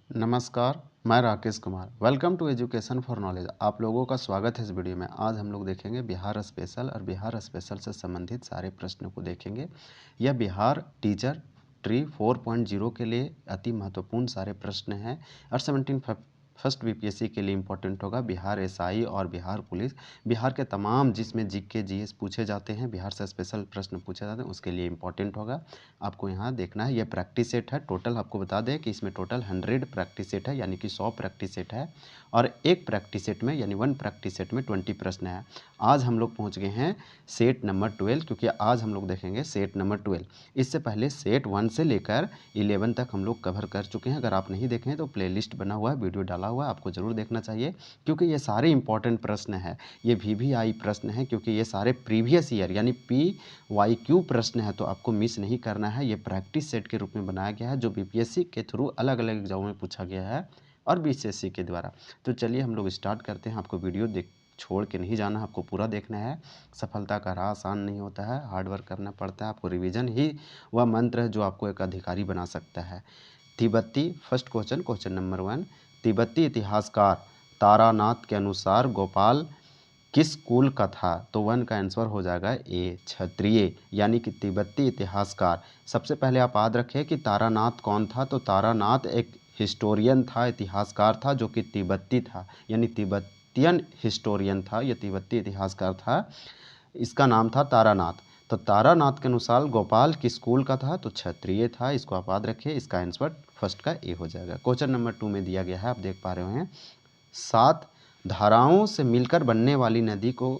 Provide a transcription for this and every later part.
नमस्कार, मैं Rakesh Kumar. Welcome to education for knowledge. आप लोगों का स्वागत है इस वीडियो में। आज हम लोग देखेंगे बिहार स्पेशल और बिहार स्पेशल से संबंधित सारे प्रश्नों को देखेंगे। यह बिहार टीचर ट्री 4.0 के लिए अति महत्वपूर्ण सारे प्रश्न हैं और 17 फर्स्ट बीपीएससी के लिए इम्पोर्टेंट होगा। बिहार एसआई और बिहार पुलिस, बिहार के तमाम जिसमें जीके जीएस पूछे जाते हैं, बिहार से स्पेशल प्रश्न पूछे जाते हैं, उसके लिए इम्पोर्टेंट होगा। आपको यहाँ देखना है। ये प्रैक्टिस सेट है। टोटल आपको बता दें कि इसमें टोटल 100 प्रैक्टिस सेट है, यानी कि 100 प्रैक्टिस सेट है और एक प्रैक्टिस सेट में यानी 1 प्रैक्टिस सेट में 20 प्रश्न है। आज हम लोग पहुँच गए हैं सेट नंबर 12, क्योंकि आज हम लोग देखेंगे सेट नंबर 12। इससे पहले सेट 1 से लेकर 11 तक हम लोग कवर कर चुके हैं। अगर आप नहीं देखें तो प्लेलिस्ट बना हुआ है, वीडियो डाला हुआ है, आपको ज़रूर देखना चाहिए, क्योंकि ये सारे इंपॉर्टेंट प्रश्न हैं। ये VVI प्रश्न है, क्योंकि ये सारे प्रीवियस ईयर यानी PYQ प्रश्न है, तो आपको मिस नहीं करना है। ये प्रैक्टिस सेट के रूप में बनाया गया है, जो बीपीएससी के थ्रू अलग अलग एग्जामों में पूछा गया है और बीसीएससी के द्वारा। तो चलिए हम लोग स्टार्ट करते हैं। आपको वीडियो देख छोड़ के नहीं जाना, आपको पूरा देखना है। सफलता का राह आसान नहीं होता है, हार्ड वर्क करना पड़ता है। आपको रिवीजन ही वह मंत्र है जो आपको एक अधिकारी बना सकता है। तिब्बती फर्स्ट क्वेश्चन नंबर 1। तिब्बती इतिहासकार तारानाथ के अनुसार गोपाल किस कुल का था? तो 1 का आंसर हो जाएगा ए, क्षत्रिय, यानी कि तिब्बती इतिहासकार। सबसे पहले आप याद रखें कि तारानाथ कौन था। तो तारानाथ एक हिस्टोरियन था, इतिहासकार था, जो कि तिब्बती था, यानी तिब्बतियन हिस्टोरियन था, यह तिब्बती इतिहासकार था। इसका नाम था तारानाथ। तो तारानाथ के अनुसार गोपाल किस कुल का था? तो क्षत्रिय था। इसको आप याद रखिए। इसका आंसर फर्स्ट का ए हो जाएगा। क्वेश्चन नंबर 2 में दिया गया है, आप देख पा रहे हैं। 7 धाराओं से मिलकर बनने वाली नदी को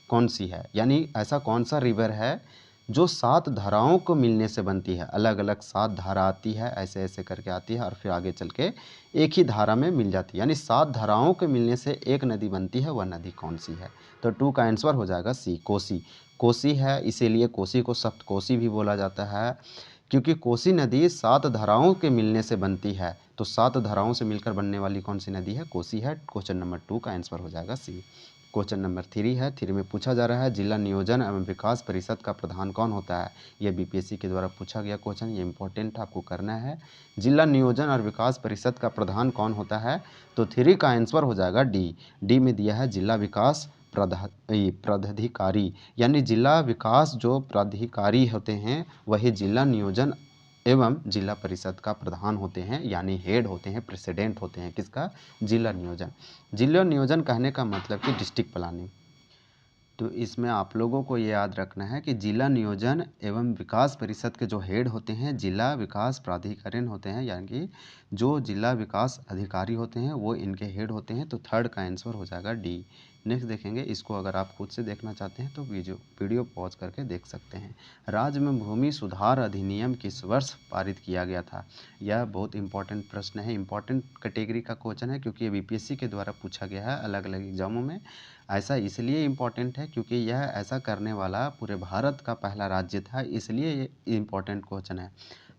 कौन सी है? यानी ऐसा कौन सा रिवर है जो 7 धाराओं को मिलने से बनती है? अलग अलग 7 धारा आती है, ऐसे ऐसे करके आती है और फिर आगे चल के एक ही धारा में मिल जाती है, यानी 7 धाराओं के मिलने से एक नदी बनती है। वह नदी कौन सी है? तो 2 का आंसर हो जाएगा सी, कोसी। कोसी है, इसीलिए कोसी को सप्तकोसी भी बोला जाता है, क्योंकि कोसी नदी 7 धाराओं के मिलने से बनती है। तो 7 धाराओं से मिलकर बनने वाली कौन सी नदी है? कोसी है। क्वेश्चन नंबर 2 का आंसर हो जाएगा सी। क्वेश्चन नंबर 3 है। 3 में पूछा जा रहा है, जिला नियोजन एवं विकास परिषद का प्रधान कौन होता है? यह बीपीएससी के द्वारा पूछा गया क्वेश्चन, ये इंपॉर्टेंट आपको करना है। जिला नियोजन और विकास परिषद का प्रधान कौन होता है? तो 3 का आंसर हो जाएगा डी। डी में दिया है जिला विकास प्राधिकारी, यानी जिला विकास जो प्राधिकारी होते हैं वही जिला नियोजन एवं जिला परिषद का प्रधान होते हैं, यानी हेड होते हैं, प्रेसिडेंट होते हैं। किसका? जिला नियोजन। जिला नियोजन कहने का मतलब कि डिस्ट्रिक्ट प्लानिंग। तो इसमें आप लोगों को ये याद रखना है कि जिला नियोजन एवं विकास परिषद के जो हेड होते हैं जिला विकास प्राधिकरण होते हैं, यानी कि जो जिला विकास अधिकारी होते हैं वो इनके हेड होते हैं। तो 3 का आंसर हो जाएगा डी। नेक्स्ट देखेंगे, इसको अगर आप खुद से देखना चाहते हैं तो वीडियो पॉज करके देख सकते हैं। राज्य में भूमि सुधार अधिनियम किस वर्ष पारित किया गया था? यह बहुत इंपॉर्टेंट प्रश्न है, इंपॉर्टेंट कैटेगरी का क्वेश्चन है, क्योंकि ये बीपीएससी के द्वारा पूछा गया है अलग अलग एग्जामों में। ऐसा इसलिए इम्पॉर्टेंट है क्योंकि यह ऐसा करने वाला पूरे भारत का पहला राज्य था, इसलिए ये इम्पॉर्टेंट क्वेश्चन है।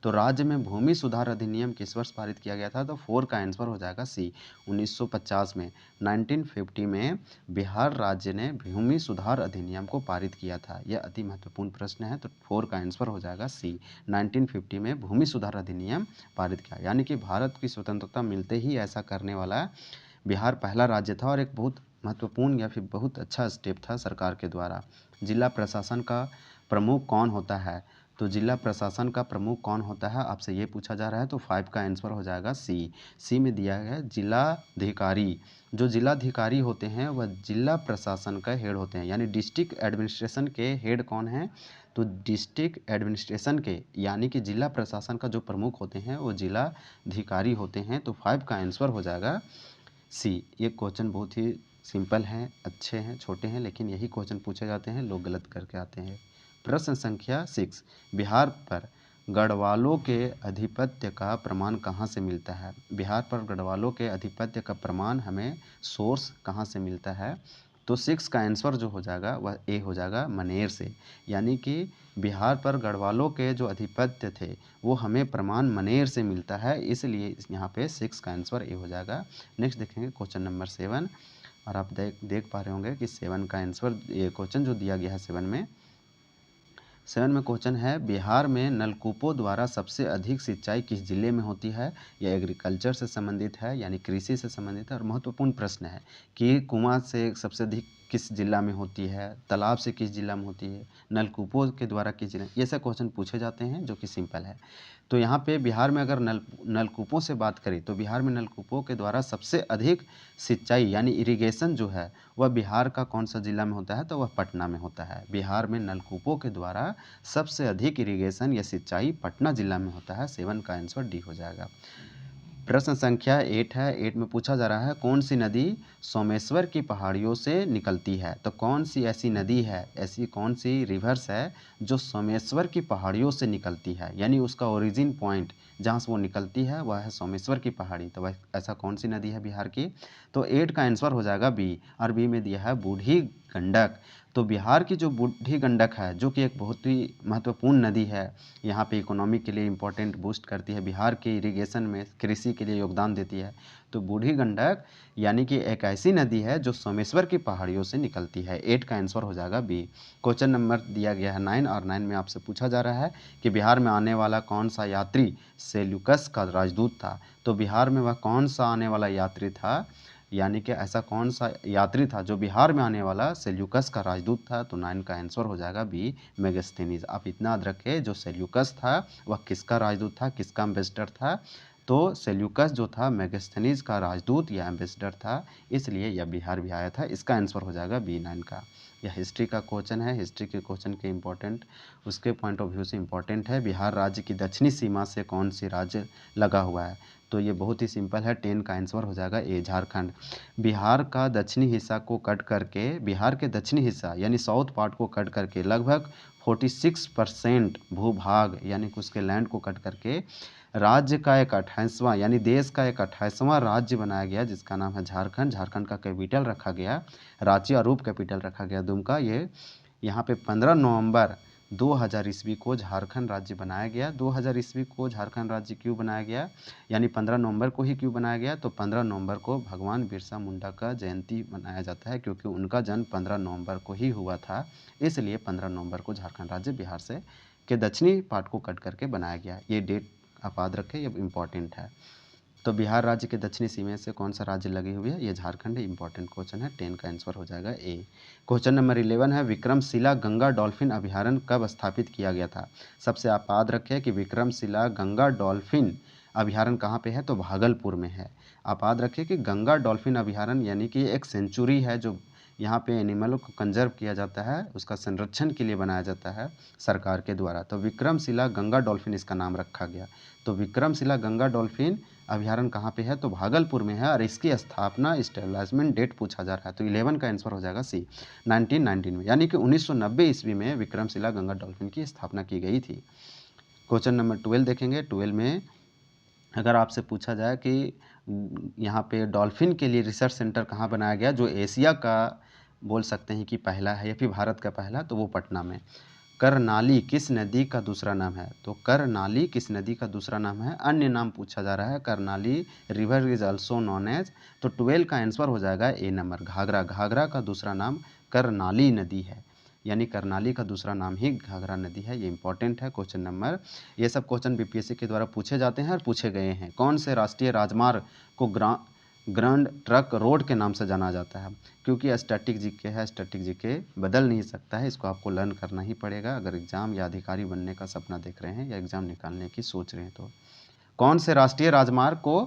तो राज्य में भूमि सुधार अधिनियम किस वर्ष पारित किया गया था? तो 4 का आंसर हो जाएगा सी, 1950 में। 1950 में बिहार राज्य ने भूमि सुधार अधिनियम को पारित किया था। यह अति महत्वपूर्ण प्रश्न है, तो 4 का आंसर हो जाएगा सी, 1950 में भूमि सुधार अधिनियम पारित किया, यानी कि भारत की स्वतंत्रता मिलते ही ऐसा करने वाला बिहार पहला राज्य था और एक बहुत महत्वपूर्ण या फिर बहुत अच्छा स्टेप था सरकार के द्वारा। जिला प्रशासन का प्रमुख कौन होता है? तो जिला प्रशासन का प्रमुख कौन होता है आपसे ये पूछा जा रहा है। तो 5 का आंसर हो जाएगा सी। सी में दिया है जिलाधिकारी। जो जिलाधिकारी होते हैं वह जिला प्रशासन का हेड होते हैं, यानी डिस्ट्रिक्ट एडमिनिस्ट्रेशन के हेड कौन है? तो डिस्ट्रिक्ट एडमिनिस्ट्रेशन के यानी कि जिला प्रशासन का जो प्रमुख होते हैं वो जिलाधिकारी होते हैं। तो 5 का आंसर हो जाएगा सी। ये क्वेश्चन बहुत ही सिंपल हैं, अच्छे हैं, छोटे हैं, लेकिन यही क्वेश्चन पूछे जाते हैं, लोग गलत करके आते हैं। प्रश्न संख्या 6, बिहार पर गढ़वालों के अधिपत्य का प्रमाण कहाँ से मिलता है? बिहार पर गढ़वालों के अधिपत्य का प्रमाण हमें सोर्स कहाँ से मिलता है? तो 6 का आंसर जो हो जाएगा वह ए हो जाएगा, मनेर से, यानी कि बिहार पर गढ़वालों के जो अधिपत्य थे वो हमें प्रमाण मनेर से मिलता है, इसलिए यहाँ पे 6 का आंसर ए हो जाएगा। नेक्स्ट देखेंगे क्वेश्चन नंबर 7, और आप देख पा रहे होंगे कि 7 का आंसर, ये क्वेश्चन जो दिया गया है 7 में, 7 में क्वेश्चन है, बिहार में नलकूपों द्वारा सबसे अधिक सिंचाई किस जिले में होती है? यह एग्रीकल्चर से संबंधित है, यानी कृषि से संबंधित है और महत्वपूर्ण प्रश्न है कि कुआं से सबसे अधिक किस जिला में होती है, तालाब से किस जिला में होती है, नलकूपों के द्वारा किस जिला, ये सब क्वेश्चन पूछे जाते हैं जो कि सिंपल है। तो यहाँ पे बिहार में अगर नलकूपों से बात करें तो बिहार में नलकूपों के द्वारा सबसे अधिक सिंचाई यानी इरिगेशन जो है वह बिहार का कौन सा जिला में होता है? तो वह पटना में होता है। बिहार में नलकूपों के द्वारा सबसे अधिक इरिगेशन या सिंचाई पटना जिला में होता है। 7 का आंसर डी हो जाएगा। प्रश्न संख्या 8 है। 8 में पूछा जा रहा है, कौन सी नदी सोमेश्वर की पहाड़ियों से निकलती है? तो कौन सी ऐसी नदी है, ऐसी कौन सी रिवर्स है जो सोमेश्वर की पहाड़ियों से निकलती है, यानी उसका ओरिजिन पॉइंट जहाँ से वो निकलती है वह है सोमेश्वर की पहाड़ी। तो वह ऐसा कौन सी नदी है बिहार की? तो 8 का आंसर हो जाएगा बी, और बी में दिया है बूढ़ी गंडक। तो बिहार की जो बूढ़ी गंडक है जो कि एक बहुत ही महत्वपूर्ण नदी है, यहाँ पे इकोनॉमी के लिए इम्पोर्टेंट बूस्ट करती है, बिहार के इरिगेशन में कृषि के लिए योगदान देती है। तो बूढ़ी गंडक यानी कि एक ऐसी नदी है जो सोमेश्वर की पहाड़ियों से निकलती है। 8 का आंसर हो जाएगा बी। क्वेश्चन नंबर दिया गया है 9, और 9 में आपसे पूछा जा रहा है कि बिहार में आने वाला कौन सा यात्री सेल्यूकस का राजदूत था? तो बिहार में वह कौन सा आने वाला यात्री था, यानी कि ऐसा कौन सा यात्री था जो बिहार में आने वाला सेल्यूकस का राजदूत था? तो 9 का आंसर हो जाएगा बी, मेगास्थनीज। आप इतना याद रखें, जो सेल्यूकस था वह किसका राजदूत था, किसका एम्बेसडर था? तो सेल्यूकस जो था मेगास्थनीज का राजदूत या एम्बेसडर था, इसलिए यह बिहार भी आया था। इसका आंसर हो जाएगा बी 9 का। यह हिस्ट्री का क्वेश्चन है। हिस्ट्री के क्वेश्चन के इम्पोर्टेंट उसके पॉइंट ऑफ व्यू से इम्पोर्टेंट है। बिहार राज्य की दक्षिणी सीमा से कौन सी राज्य लगा हुआ है? तो ये बहुत ही सिंपल है। 10 का आंसर हो जाएगा ए, झारखंड। बिहार का दक्षिणी हिस्सा को कट करके, बिहार के दक्षिणी हिस्सा यानी साउथ पार्ट को कट करके लगभग 46% भूभाग यानी कि उसके लैंड को कट करके राज्य का एक 28वां यानी देश का एक 28वां राज्य बनाया गया, जिसका नाम है झारखंड। झारखंड का कैपिटल रखा गया रांची, अरूप कैपिटल रखा गया दुमका। ये यहाँ पे 15 नवंबर 2000 ईस्वी को झारखंड राज्य बनाया गया। 2000 ईस्वी को झारखंड राज्य क्यों बनाया गया, यानी 15 नवंबर को ही क्यों बनाया गया? तो 15 नवंबर को भगवान बिरसा मुंडा का जयंती मनाया जाता है, क्योंकि उनका जन्म 15 नवंबर को ही हुआ था, इसलिए 15 नवंबर को झारखंड राज्य बिहार से के दक्षिणी पार्ट को कट करके बनाया गया। ये डेट आप याद रखें, ये इम्पॉर्टेंट है। तो बिहार राज्य के दक्षिणी सीमा से कौन सा राज्य लगी हुई है? ये झारखंड है। इंपॉर्टेंट क्वेश्चन है। 10 का आंसर हो जाएगा ए। क्वेश्चन नंबर 11 है, विक्रमशिला गंगा डॉल्फिन अभयारण्य कब स्थापित किया गया था? सबसे आप याद रखें कि विक्रमशिला गंगा डॉल्फिन अभयारण्य कहाँ पे है? तो भागलपुर में है। आप याद रखें कि गंगा डॉल्फिन अभयारण्य यानी कि एक सेंचुरी है जो यहाँ पे एनिमलों को कंजर्व किया जाता है, उसका संरक्षण के लिए बनाया जाता है सरकार के द्वारा। तो विक्रमशिला गंगा डॉल्फिन इसका नाम रखा गया। तो विक्रमशिला गंगा डॉल्फिन अभयारण्य कहाँ पे है? तो भागलपुर में है, और इसकी स्थापना इस्टेब्लिशमेंट डेट पूछा जा रहा है। तो 11 का आंसर हो जाएगा सी, 1919 में, यानी कि 1990 ईस्वी में विक्रमशिला गंगा डॉल्फिन की स्थापना की गई थी। क्वेश्चन नंबर 12 देखेंगे। 12 में अगर आपसे पूछा जाए कि यहाँ पे डॉल्फिन के लिए रिसर्च सेंटर कहाँ बनाया गया, जो एशिया का बोल सकते हैं कि पहला है या फिर भारत का पहला, तो वो पटना में। करनाली किस नदी का दूसरा नाम है? तो करनाली किस नदी का दूसरा नाम है? अन्य नाम पूछा जा रहा है। Karnali river is also known as. तो 12 का आंसर हो जाएगा ए नंबर, घाघरा। घाघरा का दूसरा नाम करनाली नदी है, यानी करनाली का दूसरा नाम ही घाघरा नदी है। ये इंपॉर्टेंट है क्वेश्चन नंबर। ये सब क्वेश्चन बीपीएससी के द्वारा पूछे जाते हैं और पूछे गए हैं। कौन से राष्ट्रीय राजमार्ग को ग्रांड ट्रक रोड के नाम से जाना जाता है? क्योंकि स्टैटिक जीके है, स्टैटिक जीके बदल नहीं सकता है, इसको आपको लर्न करना ही पड़ेगा अगर एग्जाम या अधिकारी बनने का सपना देख रहे हैं या एग्जाम निकालने की सोच रहे हैं। तो कौन से राष्ट्रीय राजमार्ग को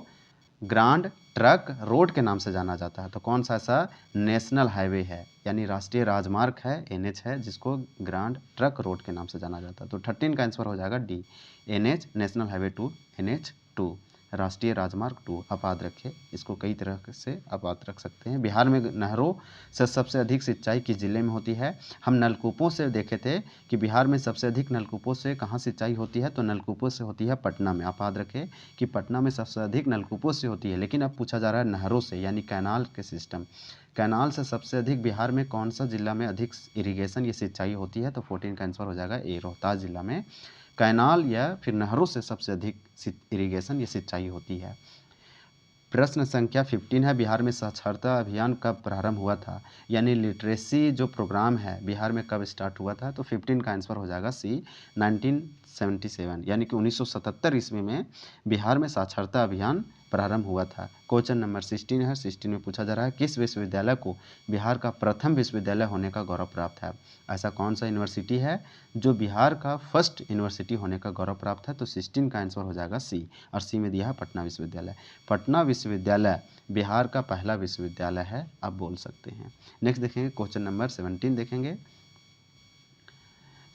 ग्रांड ट्रक रोड के नाम से जाना जाता है? तो कौन सा ऐसा नेशनल हाईवे है, यानी राष्ट्रीय राजमार्ग है, एनएच है, जिसको ग्रांड ट्रक रोड के नाम से जाना जाता है? तो 13 का आंसर हो जाएगा D, NH, national highway 2, NH 2, राष्ट्रीय राजमार्ग 2। आप याद रखें, इसको कई तरह से आप याद रख सकते हैं। बिहार में नहरों से सबसे अधिक सिंचाई किस जिले में होती है? हम नलकूपों से देखे थे कि बिहार में सबसे अधिक नलकूपों से कहाँ सिंचाई होती है? तो नलकूपों से होती है पटना में। आप याद रखें कि पटना में सबसे अधिक नलकूपों से होती है, लेकिन अब पूछा जा रहा है नहरों से, यानी कैनाल के सिस्टम। कैनाल से सबसे अधिक बिहार में कौन सा जिला में अधिक इरिगेशन या सिंचाई होती है? तो 14 का आंसर हो जाएगा ए, रोहतास जिला में कैनाल या फिर नहरों से सबसे अधिक इरिगेशन या सिंचाई होती है। प्रश्न संख्या 15 है, बिहार में साक्षरता अभियान कब प्रारंभ हुआ था? यानी लिटरेसी जो प्रोग्राम है बिहार में कब स्टार्ट हुआ था? तो 15 का आंसर हो जाएगा सी 1977, यानी कि 1977 ईस्वी में बिहार में साक्षरता अभियान प्रारंभ हुआ था। क्वेश्चन नंबर 16 है, 16 में पूछा जा रहा है किस विश्वविद्यालय को बिहार का प्रथम विश्वविद्यालय होने का गौरव प्राप्त है? ऐसा कौन सा यूनिवर्सिटी है जो बिहार का फर्स्ट यूनिवर्सिटी होने का गौरव प्राप्त है? तो 16 का आंसर हो जाएगा सी, और सी में दिया है पटना विश्वविद्यालय। पटना विश्वविद्यालय बिहार का पहला विश्वविद्यालय है, आप बोल सकते हैं। नेक्स्ट देखेंगे क्वेश्चन नंबर 17 देखेंगे।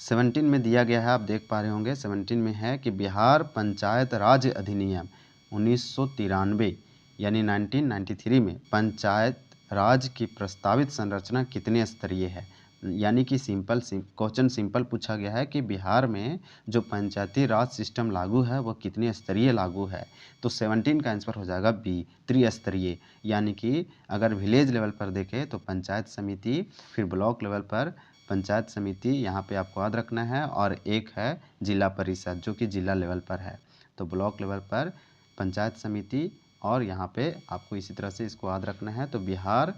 17 में दिया गया है, आप देख पा रहे होंगे 17 में है कि बिहार पंचायत राज अधिनियम 1993 यानी 1993 में पंचायत राज की प्रस्तावित संरचना कितने स्तरीय है? यानी कि क्वेश्चन सिंपल पूछा गया है कि बिहार में जो पंचायती राज सिस्टम लागू है वह कितने स्तरीय लागू है? तो 17 का आंसर हो जाएगा बी, त्रिस्तरीय। यानी कि अगर विलेज लेवल पर देखें तो पंचायत समिति, फिर ब्लॉक लेवल पर पंचायत समिति, यहाँ पे आपको याद रखना है, और एक है जिला परिषद जो कि जिला लेवल पर है। तो ब्लॉक लेवल पर पंचायत समिति, और यहाँ पे आपको इसी तरह से इसको याद रखना है। तो बिहार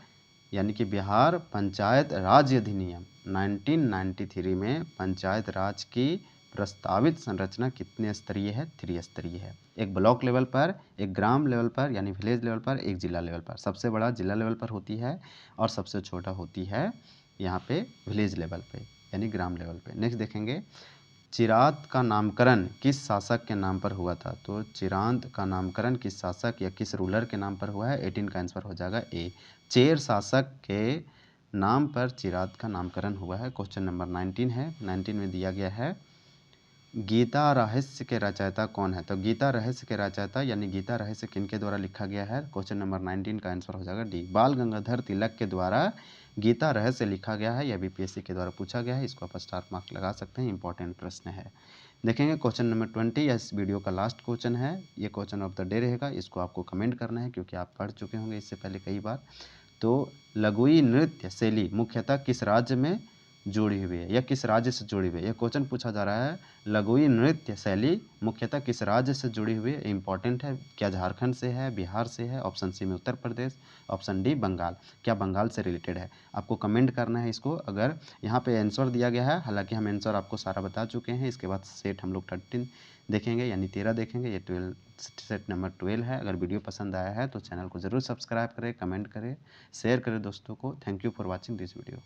यानी कि बिहार पंचायत राज अधिनियम 1993 में पंचायत राज की प्रस्तावित संरचना कितने स्तरीय है? त्रिस्तरीय है। एक ब्लॉक लेवल पर, एक ग्राम लेवल पर यानी विलेज लेवल पर, एक जिला लेवल पर। सबसे बड़ा जिला लेवल पर होती है और सबसे छोटा होती है यहाँ पे विलेज लेवल पे यानी ग्राम लेवल पे। नेक्स्ट देखेंगे, चिरात का नामकरण किस शासक के नाम पर हुआ था? तो चिरांत का नामकरण किस शासक या किस रूलर के नाम पर हुआ है? 18 का आंसर हो जाएगा ए, चेर शासक के नाम पर चिरात का नामकरण हुआ है। क्वेश्चन नंबर 19 है, 19 में दिया गया है गीता रहस्य के रचयिता कौन है? तो गीता रहस्य के रचयिता यानी गीता रहस्य किनके द्वारा लिखा गया है? क्वेश्चन नंबर 19 का आंसर हो जाएगा डी, बाल गंगाधर तिलक के द्वारा गीता रहस्य लिखा गया है। यह बीपीएससी के द्वारा पूछा गया है, इसको आप स्टार मार्क लगा सकते हैं, इंपॉर्टेंट प्रश्न है। देखेंगे क्वेश्चन नंबर 20, यह इस वीडियो का लास्ट क्वेश्चन है, ये क्वेश्चन ऑफ द डे रहेगा। इसको आपको कमेंट करना है क्योंकि आप पढ़ चुके होंगे इससे पहले कई बार। तो लघुई नृत्य शैली मुख्यतः किस राज्य में जुड़ी हुई है या किस राज्य से जुड़ी हुई है? यह क्वेश्चन पूछा जा रहा है, लघुई नृत्य शैली मुख्यतः किस राज्य से जुड़ी हुई है? इंपॉर्टेंट है। क्या झारखंड से है, बिहार से है? ऑप्शन सी में उत्तर प्रदेश, ऑप्शन डी बंगाल। क्या बंगाल से रिलेटेड है? आपको कमेंट करना है इसको। अगर यहाँ पे आंसर दिया गया है, हालांकि हम आंसर आपको सारा बता चुके हैं। इसके बाद सेट हम लोग 13 देखेंगे यानी 13 देखेंगे, ये 12 सेट नंबर 12 है। अगर वीडियो पसंद आया है तो चैनल को ज़रूर सब्सक्राइब करें, कमेंट करें, शेयर करें दोस्तों को। Thank you for watching this video.